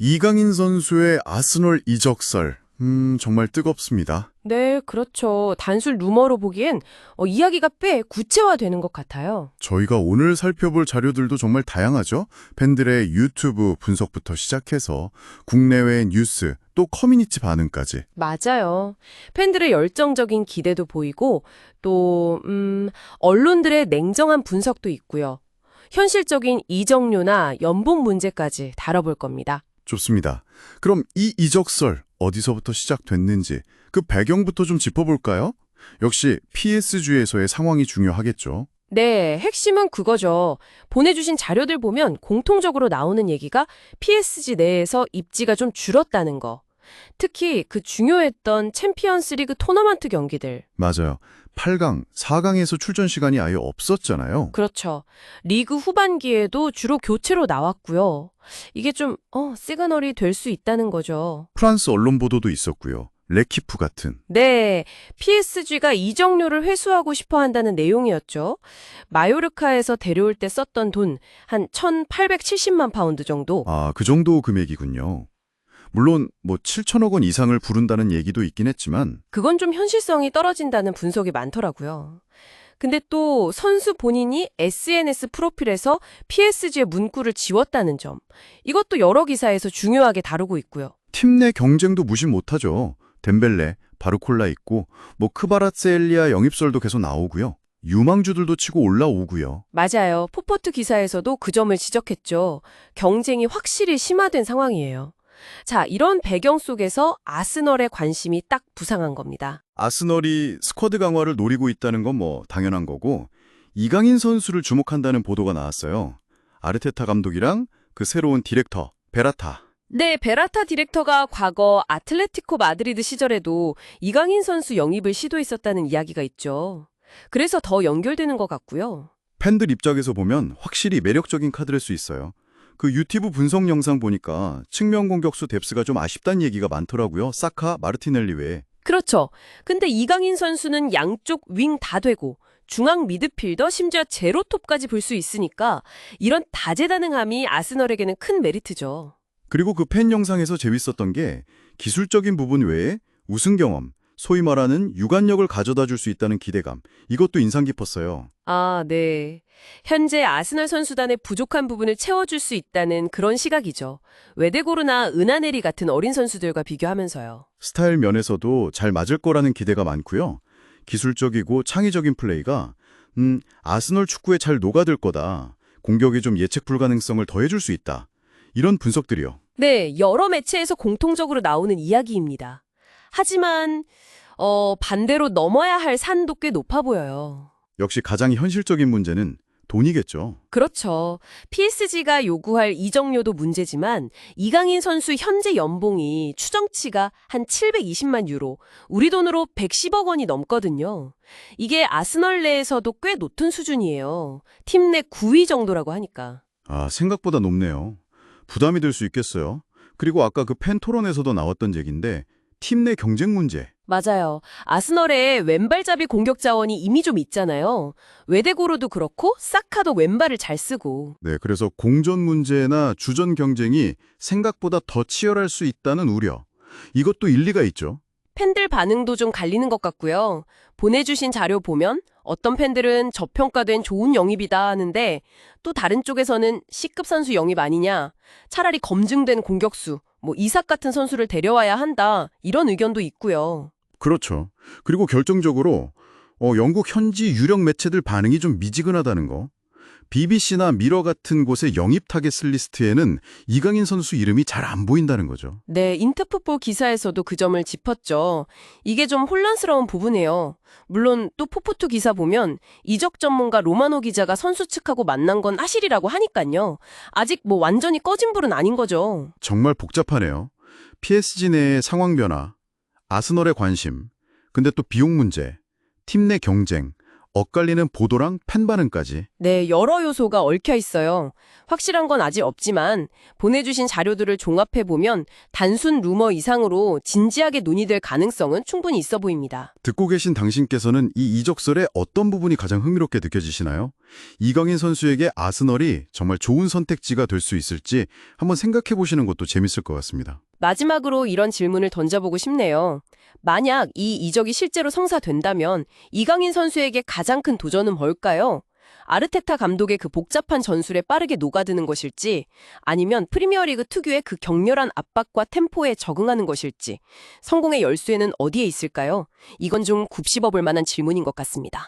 이강인 선수의 아스널 이적설. 정말 뜨겁습니다. 네, 그렇죠. 단순 루머로 보기엔 이야기가 꽤 구체화되는 것 같아요. 저희가 오늘 살펴볼 자료들도 정말 다양하죠? 팬들의 유튜브 분석부터 시작해서 국내외 뉴스, 또 커뮤니티 반응까지. 맞아요. 팬들의 열정적인 기대도 보이고 또 언론들의 냉정한 분석도 있고요. 현실적인 이적료나 연봉 문제까지 다뤄볼 겁니다. 좋습니다. 그럼 이 이적설 어디서부터 시작됐는지 그 배경부터 좀 짚어볼까요? 역시 PSG에서의 상황이 중요하겠죠. 네, 핵심은 그거죠. 보내주신 자료들 보면 공통적으로 나오는 얘기가 PSG 내에서 입지가 좀 줄었다는 거. 특히 그 중요했던 챔피언스 리그 토너먼트 경기들. 맞아요. 8강, 4강에서 출전 시간이 아예 없었잖아요. 그렇죠. 리그 후반기에도 주로 교체로 나왔고요. 이게 좀 시그널이 될 수 있다는 거죠. 프랑스 언론 보도도 있었고요. 레키프 같은. 네, PSG가 이적료를 회수하고 싶어 한다는 내용이었죠. 마요르카에서 데려올 때 썼던 돈 한 1,870만 파운드 정도. 아, 그 정도 금액이군요. 물론 7천억 원 이상을 부른다는 얘기도 있긴 했지만 그건 좀 현실성이 떨어진다는 분석이 많더라고요. 근데 또 선수 본인이 SNS 프로필에서 PSG의 문구를 지웠다는 점. 이것도 여러 기사에서 중요하게 다루고 있고요. 팀 내 경쟁도 무시 못하죠. 덴벨레, 바르콜라 있고 크바라츠엘리아 영입설도 계속 나오고요. 유망주들도 치고 올라오고요. 맞아요. 포포트 기사에서도 그 점을 지적했죠. 경쟁이 확실히 심화된 상황이에요. 자, 이런 배경 속에서 아스널의 관심이 딱 부상한 겁니다. 아스널이 스쿼드 강화를 노리고 있다는 건 당연한 거고 이강인 선수를 주목한다는 보도가 나왔어요. 아르테타 감독이랑 그 새로운 디렉터 베라타. 네, 베라타 디렉터가 과거 아틀레티코 마드리드 시절에도 이강인 선수 영입을 시도했었다는 이야기가 있죠. 그래서 더 연결되는 것 같고요. 팬들 입장에서 보면 확실히 매력적인 카드일 수 있어요. 그 유튜브 분석 영상 보니까 측면 공격수 뎁스가 좀 아쉽다는 얘기가 많더라고요. 사카, 마르티넬리 외에. 그렇죠. 근데 이강인 선수는 양쪽 윙 다 되고 중앙 미드필더 심지어 제로톱까지 볼 수 있으니까 이런 다재다능함이 아스널에게는 큰 메리트죠. 그리고 그 팬 영상에서 재밌었던 게 기술적인 부분 외에 우승 경험, 소위 말하는 유관력을 가져다 줄 수 있다는 기대감. 이것도 인상 깊었어요. 아, 네. 현재 아스널 선수단의 부족한 부분을 채워줄 수 있다는 그런 시각이죠. 웨데고르나 은하네리 같은 어린 선수들과 비교하면서요. 스타일 면에서도 잘 맞을 거라는 기대가 많고요. 기술적이고 창의적인 플레이가 아스널 축구에 잘 녹아들 거다. 공격이 좀 예측 불가능성을 더해줄 수 있다. 이런 분석들이요. 네, 여러 매체에서 공통적으로 나오는 이야기입니다. 하지만 반대로 넘어야 할 산도 꽤 높아 보여요. 역시 가장 현실적인 문제는 돈이겠죠. 그렇죠. PSG가 요구할 이적료도 문제지만 이강인 선수 현재 연봉이 추정치가 한 720만 유로, 우리 돈으로 110억 원이 넘거든요. 이게 아스널 내에서도 꽤 높은 수준이에요. 팀 내 9위 정도라고 하니까. 아, 생각보다 높네요. 부담이 될 수 있겠어요. 그리고 아까 그 팬 토론에서도 나왔던 얘기인데 팀 내 경쟁 문제. 맞아요. 아스널에 왼발잡이 공격 자원이 이미 좀 있잖아요. 웨데고로도 그렇고 사카도 왼발을 잘 쓰고. 네, 그래서 공전 문제나 주전 경쟁이 생각보다 더 치열할 수 있다는 우려. 이것도 일리가 있죠. 팬들 반응도 좀 갈리는 것 같고요. 보내주신 자료 보면 어떤 팬들은 저평가된 좋은 영입이다 하는데 또 다른 쪽에서는 C급 선수 영입 아니냐. 차라리 검증된 공격수, 이삭 같은 선수를 데려와야 한다. 이런 의견도 있고요. 그렇죠. 그리고 결정적으로 영국 현지 유력 매체들 반응이 좀 미지근하다는 거. BBC나 미러 같은 곳의 영입 타겟 리스트에는 이강인 선수 이름이 잘 안 보인다는 거죠. 네, 인터풋볼 기사에서도 그 점을 짚었죠. 이게 좀 혼란스러운 부분이에요. 물론 또 포포투 기사 보면 이적 전문가 로마노 기자가 선수 측하고 만난 건 사실이라고 하니까요. 아직 완전히 꺼진 불은 아닌 거죠. 정말 복잡하네요. PSG 내의 상황 변화, 아스널의 관심, 근데 또 비용 문제, 팀 내 경쟁, 엇갈리는 보도랑 팬 반응까지. 네, 여러 요소가 얽혀 있어요. 확실한 건 아직 없지만 보내주신 자료들을 종합해보면 단순 루머 이상으로 진지하게 논의될 가능성은 충분히 있어 보입니다. 듣고 계신 당신께서는 이 이적설의 어떤 부분이 가장 흥미롭게 느껴지시나요? 이강인 선수에게 아스널이 정말 좋은 선택지가 될 수 있을지 한번 생각해 보시는 것도 재밌을 것 같습니다. 마지막으로 이런 질문을 던져보고 싶네요. 만약 이 이적이 실제로 성사된다면 이강인 선수에게 가장 큰 도전은 뭘까요? 아르테타 감독의 그 복잡한 전술에 빠르게 녹아드는 것일지, 아니면 프리미어리그 특유의 그 격렬한 압박과 템포에 적응하는 것일지, 성공의 열쇠는 어디에 있을까요? 이건 좀 굽씹어볼 만한 질문인 것 같습니다.